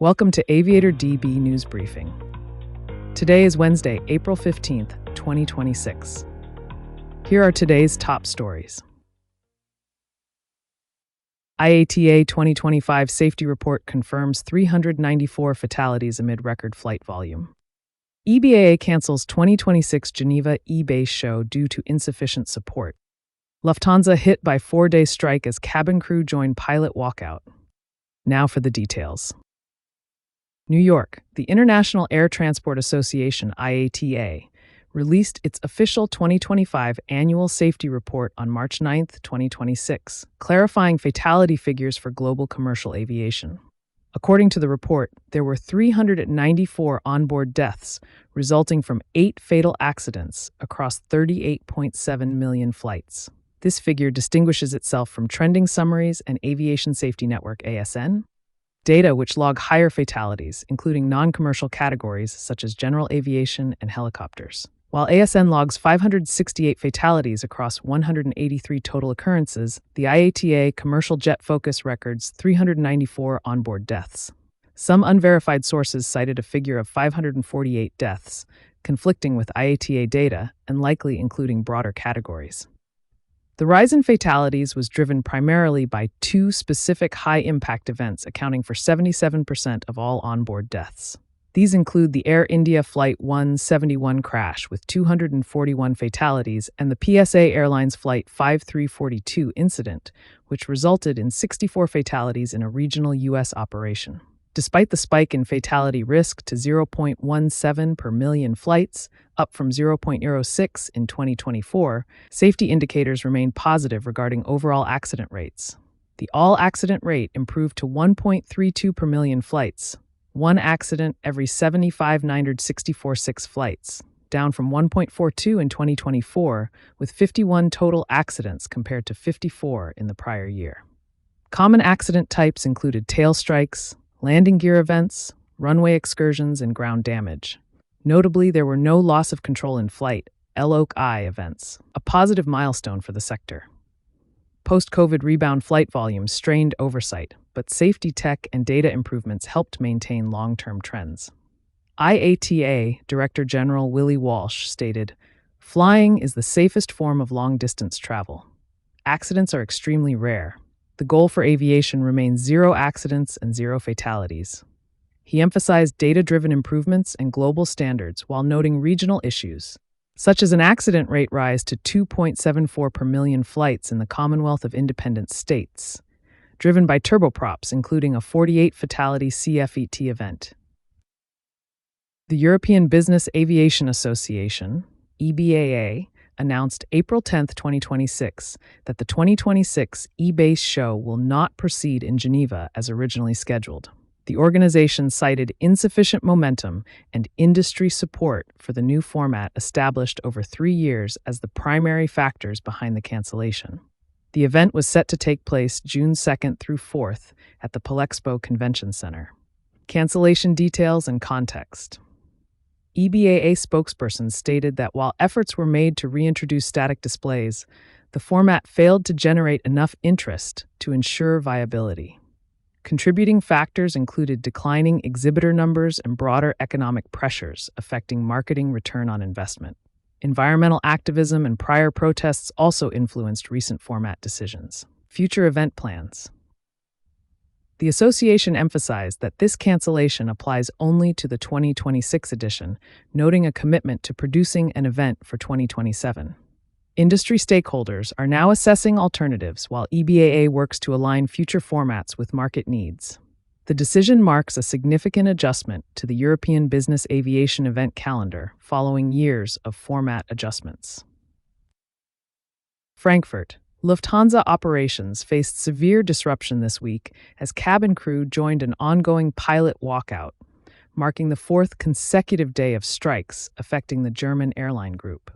Welcome to Aviator DB News Briefing. Today is Wednesday, April 15th, 2026. Here are today's top stories. IATA 2025 Safety Report confirms 394 fatalities amid record flight volume. EBAA cancels 2026 Geneva E-Base show due to insufficient support. Lufthansa hit by four-day strike as cabin crew join pilot walkout. Now for the details. New York, the International Air Transport Association, IATA, released its official 2025 annual safety report on March 9, 2026, clarifying fatality figures for global commercial aviation. According to the report, there were 394 onboard deaths, resulting from 8 fatal accidents across 38.7 million flights. This figure distinguishes itself from trending summaries and Aviation Safety Network (ASN) data which log higher fatalities, including non-commercial categories such as general aviation and helicopters. While ASN logs 568 fatalities across 183 total occurrences, the IATA Commercial Jet Focus records 394 onboard deaths. Some unverified sources cited a figure of 548 deaths, conflicting with IATA data and likely including broader categories. The rise in fatalities was driven primarily by 2 specific high-impact events accounting for 77% of all onboard deaths. These include the Air India Flight 171 crash with 241 fatalities and the PSA Airlines Flight 5342 incident, which resulted in 64 fatalities in a regional U.S. operation. Despite the spike in fatality risk to 0.17 per million flights, up from 0.06 in 2024, safety indicators remain positive regarding overall accident rates. The all-accident rate improved to 1.32 per million flights, 1 accident every 75,964 flights, down from 1.42 in 2024, with 51 total accidents compared to 54 in the prior year. Common accident types included tail strikes, landing gear events, runway excursions, and ground damage. Notably, there were no loss of control in flight, LOC-I events, a positive milestone for the sector. Post-COVID rebound flight volumes strained oversight, but safety tech and data improvements helped maintain long-term trends. IATA Director General Willie Walsh stated, "Flying is the safest form of long-distance travel. Accidents are extremely rare. The goal for aviation remains 0 accidents and 0 fatalities." He emphasized data-driven improvements and global standards while noting regional issues, such as an accident rate rise to 2.74 per million flights in the Commonwealth of Independent States, driven by turboprops, including a 48-fatality CFET event. The European Business Aviation Association, EBAA, announced April 10, 2026, that the 2026 E-Base show will not proceed in Geneva as originally scheduled. The organization cited insufficient momentum and industry support for the new format established over 3 years as the primary factors behind the cancellation. The event was set to take place June 2nd through 4th at the Palexpo Convention Center. Cancellation details and context. EBAA spokesperson stated that while efforts were made to reintroduce static displays, the format failed to generate enough interest to ensure viability. Contributing factors included declining exhibitor numbers and broader economic pressures affecting marketing return on investment. Environmental activism and prior protests also influenced recent format decisions. Future event plans. The association emphasized that this cancellation applies only to the 2026 edition, noting a commitment to producing an event for 2027. Industry stakeholders are now assessing alternatives while EBAA works to align future formats with market needs. The decision marks a significant adjustment to the European business aviation event calendar following years of format adjustments. Frankfurt. Lufthansa operations faced severe disruption this week as cabin crew joined an ongoing pilot walkout, marking the 4th consecutive day of strikes affecting the German airline group.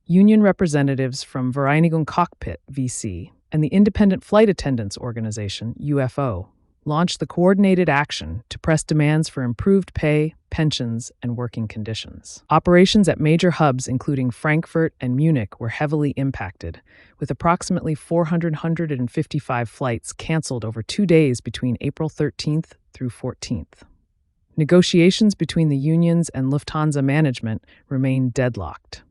Union representatives from Vereinigung Cockpit (VC) and the Independent Flight Attendants Organization (UFO) launched the coordinated action to press demands for improved pay, pensions, and working conditions. Operations at major hubs including Frankfurt and Munich were heavily impacted, with approximately 455 flights canceled over 2 days between April 13th through 14th. Negotiations between the unions and Lufthansa management remain deadlocked.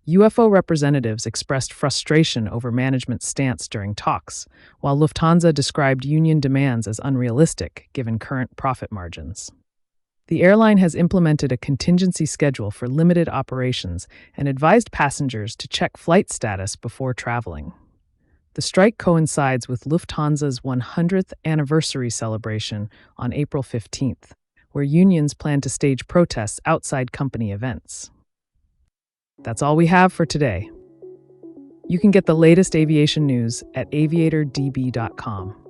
UFO representatives expressed frustration over management's stance during talks, while Lufthansa described union demands as unrealistic given current profit margins. The airline has implemented a contingency schedule for limited operations and advised passengers to check flight status before traveling. The strike coincides with Lufthansa's 100th anniversary celebration on April 15th, where unions plan to stage protests outside company events. That's all we have for today. You can get the latest aviation news at aviatordb.com.